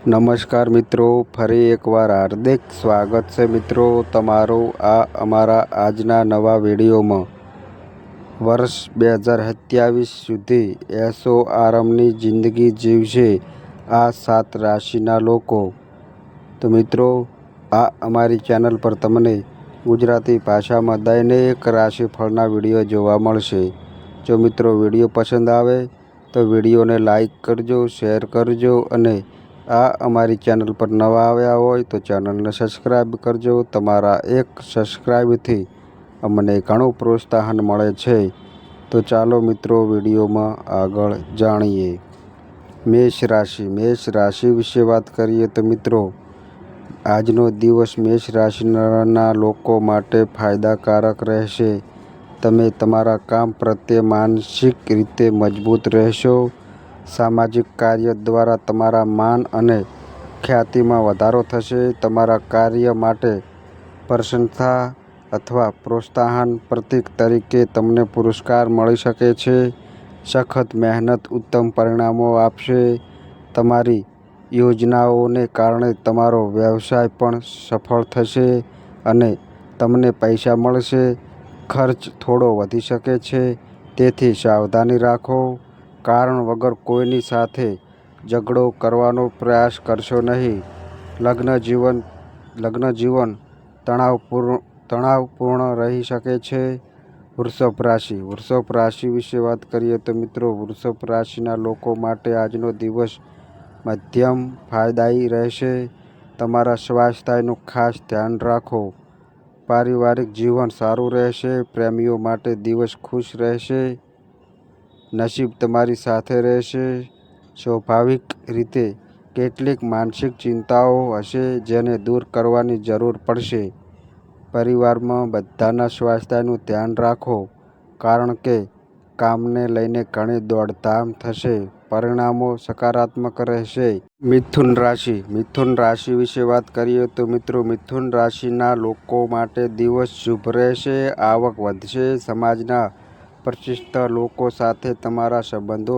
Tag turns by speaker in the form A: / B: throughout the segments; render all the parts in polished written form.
A: નમસ્કાર મિત્રો, ફરી એકવાર હાર્દિક સ્વાગત છે મિત્રો તમારું આ અમારા આજના નવા વિડીયોમાં। વર્ષ 2027 સુધી એસો આરામની જિંદગી જીવશે આ 7 રાશિના લોકો। તો મિત્રો, આ અમારી ચેનલ પર તમને ગુજરાતી ભાષામાં દૈનિક રાશિફળના વિડીયો જોવા મળશે। જો મિત્રો વિડીયો પસંદ આવે તો વિડીયોને લાઈક કરજો, શેર કરજો અને આ અમારી ચેનલ પર નવા આવ્યા હોય તો ચેનલને સબસ્ક્રાઈબ કરજો। તમારા એક સબસ્ક્રાઈબથી અમને ઘણું પ્રોત્સાહન મળે છે। તો ચાલો મિત્રો વિડીયોમાં આગળ જાણીએ। મેષ રાશિ વિશે વાત કરીએ તો મિત્રો, આજનો દિવસ મેષ રાશિના લોકો માટે ફાયદાકારક રહેશે। તમે તમારા કામ પ્રત્યે માનસિક રીતે મજબૂત રહેશો। સામાજિક કાર્ય દ્વારા તમારા માન અને ખ્યાતિમાં વધારો થશે। તમારા કાર્ય માટે પ્રશંસા અથવા પ્રોત્સાહન પ્રતીક તરીકે તમને પુરસ્કાર મળી શકે છે। સખત મહેનત ઉત્તમ પરિણામો આપશે। તમારી યોજનાઓને કારણે તમારો વ્યવસાય પણ સફળ થશે અને તમને પૈસા મળશે। ખર્ચ થોડો વધી શકે છે, તેથી સાવધાની રાખો। કારણ વગર કોઈની સાથે ઝઘડો કરવાનો પ્રયાસ કરશો નહીં। લગ્ન જીવન તણાવપૂર્ણ રહી શકે છે। વૃષભ રાશિ વિશે વાત કરીએ તો મિત્રો, વૃષભ રાશિના લોકો માટે આજનો દિવસ મધ્યમ ફાયદાયી રહેશે। તમારા સ્વાસ્થ્યનું ખાસ ધ્યાન રાખો। પારિવારિક જીવન સારું રહેશે। પ્રેમીઓ માટે દિવસ ખુશ રહેશે। નસીબ તમારી સાથે રહેશે। સ્વાભાવિક રીતે કેટલીક માનસિક ચિંતાઓ હશે જેને દૂર કરવાની જરૂર પડશે। પરિવારમાં બધાના સ્વાસ્થ્યનું ધ્યાન રાખો, કારણ કે કામને લઈને ઘણી દોડધામ થશે। પરિણામો સકારાત્મક રહેશે। મિથુન રાશિ વિશે વાત કરીએ તો મિત્રો, મિથુન રાશિના લોકો માટે દિવસ શુભ રહેશે। આવક વધશે। સમાજના પ્રતિષ્ઠિત લોકો સાથે તમારા સંબંધો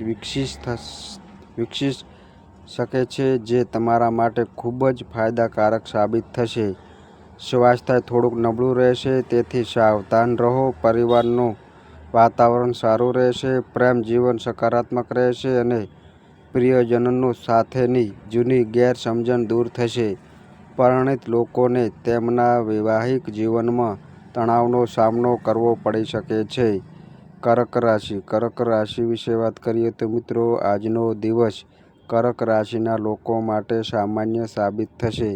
A: વિકસી શકે છે, જે તમારા માટે ખૂબ જ ફાયદાકારક સાબિત થશે। સ્વાસ્થ્ય થોડુંક નબળું રહેશે, તેથી સાવધાન રહો। પરિવારનું વાતાવરણ સારું રહેશે। પ્રેમ જીવન સકારાત્મક રહેશે અને પ્રિયજનો સાથેની જૂની ગેરસમજણ દૂર થશે। પરિણીત લોકોને તેમના વૈવાહિક જીવનમાં તણાવનો સામનો કરવો પડી શકે છે। કર્ક રાશિ વિશે વાત કરીએ તો મિત્રો, આજનો દિવસ કર્ક રાશિના લોકો માટે સામાન્ય સાબિત થશે।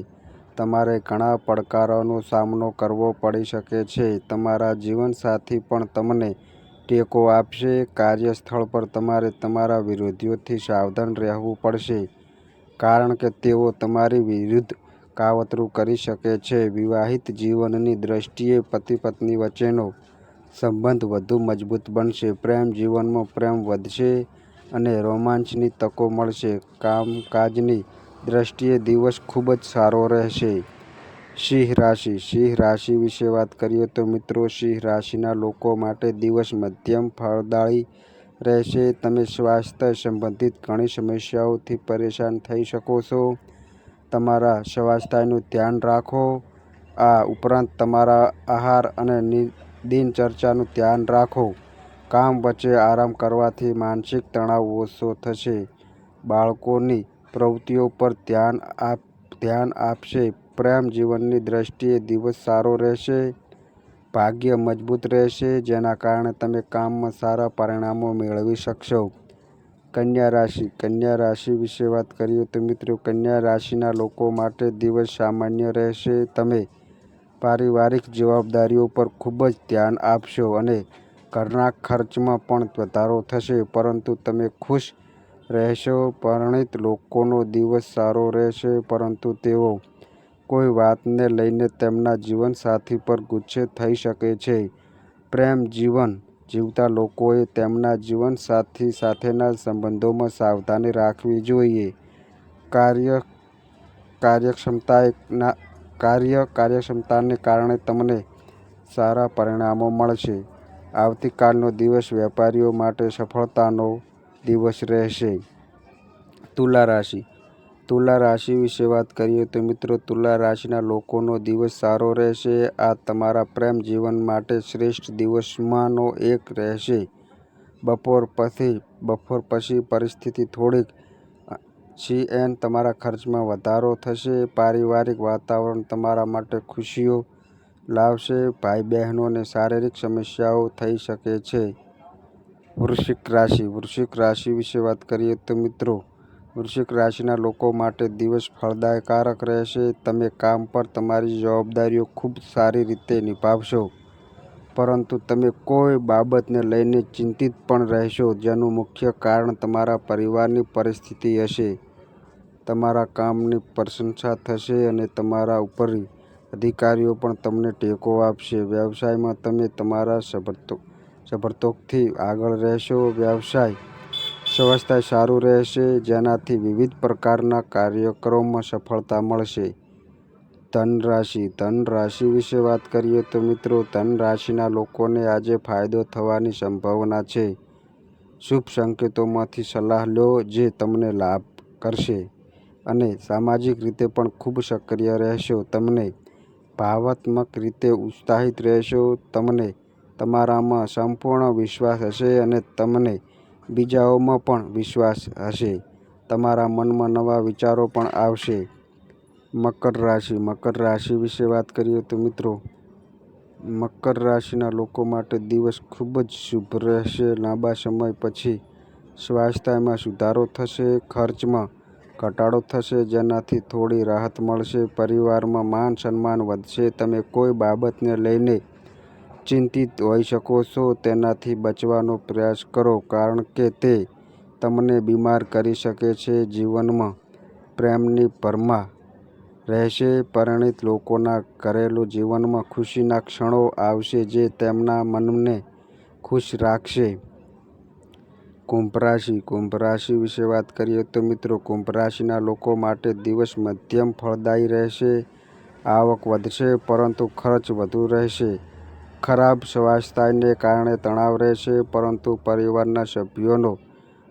A: તમારે ઘણા પડકારોનો સામનો કરવો પડી શકે છે। તમારા જીવનસાથી પણ તમને ટેકો આપશે। કાર્યસ્થળ પર તમારે તમારા વિરોધીઓથી સાવધાન રહેવું પડશે, કારણ કે તેઓ તમારી વિરુદ્ધ કાવતરું કરી શકે છે। વિવાહિત જીવનની દ્રષ્ટિએ પતિ-પત્ની વચ્ચેનો સંબંધ વધુ મજબૂત બનશે। પ્રેમ જીવનમાં પ્રેમ વધશે અને રોમાંચની તકો મળશે। કામકાજની દ્રષ્ટિએ દિવસ ખૂબ જ સારો રહેશે। સિંહ રાશિ વિશે વાત કરીએ તો મિત્રો, સિંહ રાશિના લોકો માટે દિવસ મધ્યમ ફળદાયી રહેશે। તમે સ્વાસ્થ્ય સંબંધિત ઘણી સમસ્યાઓથી પરેશાન થઈ શકો છો। તમારા સ્વાસ્થ્યનું ધ્યાન રાખો। આ ઉપરાંત તમારા આહાર અને દિનચર્યાનું ધ્યાન રાખો। કામ વચ્ચે આરામ કરવાથી માનસિક તણાવ ઓછો થશે। બાળકોની પ્રવૃત્તિઓ પર ધ્યાન આપશે। પ્રેમ જીવનની દ્રષ્ટિએ દિવસ સારો રહેશે। ભાગ્ય મજબૂત રહેશે, જેના કારણે તમે કામમાં સારા પરિણામો મેળવી શકશો। કન્યા રાશિ વિશે વાત કરીએ તો મિત્રો, કન્યા રાશિના લોકો માટે દિવસ સામાન્ય રહેશે। તમે પારિવારિક જવાબદારીઓ પર ખૂબ જ ધ્યાન આપશો અને ઘરના ખર્ચમાં પણ વધારો થશે, પરંતુ તમે ખુશ રહેશો। પરિણીત લોકોનો દિવસ સારો રહેશે, પરંતુ તેઓ કોઈ વાતને લઈને તેમના જીવનસાથી પર ગુસ્સે થઈ શકે છે। પ્રેમ જીવન જીવતા લોકોએ તેમના જીવનસાથી સાથેના સંબંધોમાં સાવધાની રાખવી જોઈએ। કાર્યક્ષમતાને કારણે તમને સારા પરિણામો મળશે। આવતીકાલનો દિવસ વેપારીઓ માટે સફળતાનો દિવસ રહેશે। તુલા તુલા રાશિ વિશે વાત કરીએ તો મિત્રો, તુલા રાશિના લોકોનો દિવસ સારો રહેશે. આ તમારા પ્રેમ જીવન માટે શ્રેષ્ઠ દિવસમાંનો એક રહેશે. બપોર પછી પરિસ્થિતિ થોડીક તમારા ખર્ચમાં વધારો થશે. પારિવારિક વાતાવરણ તમારા માટે ખુશીઓ લાવશે. ભાઈ બહેનોને શારીરિક સમસ્યાઓ થઈ શકે છે. વૃશ્ચિક રાશિ વિશે વાત કરીએ તો મિત્રો, વૃશ્ચિક રાશિના લોકો માટે દિવસ ફળદાયક રહેશે. તમે કામ પર તમારી જવાબદારીઓ ખૂબ સારી રીતે નિભાવશો, પરંતુ તમે કોઈ બાબતને લઈને ચિંતિત પણ રહેશો, જેનું મુખ્ય કારણ તમારા પરિવારની પરિસ્થિતિ હશે. તમારા કામની પ્રશંસા થશે અને તમારા ઉપરી અધિકારીઓ પણ તમને ટેકો આપશે. વ્યવસાયમાં તમે તમારા સબળતાથી આગળ રહેશો. વ્યવસાય સ્વાસ્થ્ય સારું રહેશે, જેનાથી વિવિધ પ્રકારના કાર્યક્રમોમાં સફળતા મળશે. ધન રાશિ વિશે વાત કરીએ તો મિત્રો, ધન રાશિના લોકોને આજે ફાયદો થવાની સંભાવના છે. શુભ સંકેતોમાંથી સલાહ લો જે તમને લાભ કરશે અને સામાજિક રીતે પણ ખૂબ સક્રિય રહેશો. તમને ભાવનાત્મક રીતે ઉત્સાહિત રહેશો. તમને તમારામાં સંપૂર્ણ વિશ્વાસ હશે અને તમને બીજાઓમાં પણ વિશ્વાસ હશે. તમારા મનમાં નવા વિચારો પણ આવશે. મકર રાશિ વિશે વાત કરીએ તો મિત્રો, મકર રાશિના લોકો માટે દિવસ ખૂબ જ શુભ રહેશે. લાંબા સમય પછી સ્વાસ્થ્યમાં સુધારો થશે. ખર્ચમાં ઘટાડો થશે, જેનાથી થોડી રાહત મળશે. પરિવારમાં માન સન્માન વધશે. તમે કોઈ બાબતને લઈને ચિંતિત હોઈ શકો છો, તેનાથી બચવાનો પ્રયાસ કરો, કારણ કે તે તમને બીમાર કરી શકે છે. જીવનમાં પ્રેમની ભરમાર રહેશે. પરિણીત લોકોના ઘરેલું જીવનમાં ખુશીના ક્ષણો આવશે જે તેમના મનને ખુશ રાખશે. કુંભ રાશિ વિશે વાત કરીએ તો મિત્રો, કુંભ રાશિના લોકો માટે દિવસ મધ્યમ ફળદાયી રહેશે. આવક વધશે, પરંતુ ખર્ચ વધુ રહેશે. ખરાબ સ્વાસ્થ્યને કારણે તણાવ રહેશે, પરંતુ પરિવારના સભ્યોનો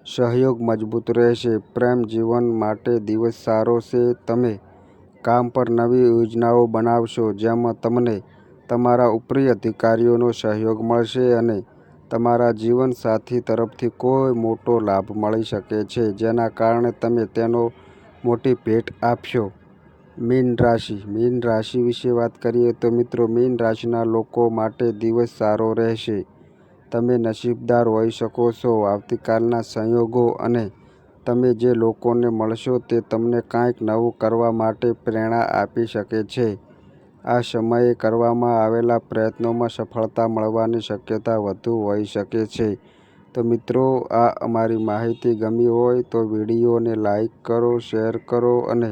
A: સહયોગ મજબૂત રહેશે. પ્રેમ જીવન માટે દિવસ સારો છે. તમે કામ પર નવી યોજનાઓ બનાવશો, જેમાં તમને તમારા ઉપરી અધિકારીઓનો સહયોગ મળશે અને તમારા જીવનસાથી તરફથી કોઈ મોટો લાભ મળી શકે છે, જેના કારણે તમે તેનો મોટી ભેટ આપશો. મીન રાશિ વિશે વાત કરીએ તો મિત્રો, મીન રાશિના લોકો માટે દિવસ સારો રહેશે. તમે નસીબદાર હોઈ શકો છો. આવતીકાલના સંયોગો અને તમે જે લોકોને મળશો તે તમને કંઈક નવું કરવા માટે પ્રેરણા આપી શકે છે. આ સમયે કરવામાં આવેલા પ્રયત્નોમાં સફળતા મળવાની શક્યતા વધુ હોઈ શકે છે. તો મિત્રો, આ અમારી માહિતી ગમી હોય તો વિડીયોને લાઈક કરો, શેર કરો અને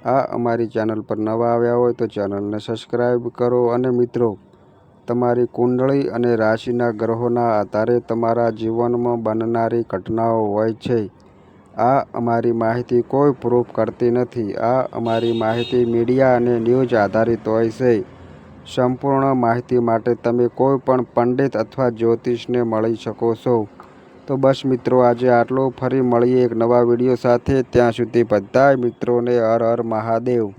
A: આ અમારી ચેનલ પર નવા આવ્યા હોય તો ચેનલને સબસ્ક્રાઈબ કરો. અને મિત્રો, તમારી કુંડળી અને રાશિના ગ્રહોના આધારે તમારા જીવનમાં બનનારી ઘટનાઓ હોય છે. આ અમારી માહિતી કોઈ પ્રૂફ કરતી નથી. આ અમારી માહિતી મીડિયા અને ન્યૂઝ આધારિત હોય છે. સંપૂર્ણ માહિતી માટે તમે કોઈ પણ પંડિત અથવા જ્યોતિષને મળી શકો છો. તો બસ મિત્રો, આજે આટલું. ફરી મળીએ એક નવા વિડીયો સાથે. ત્યાં સુધી બધાય મિત્રોને હર હર મહાદેવ.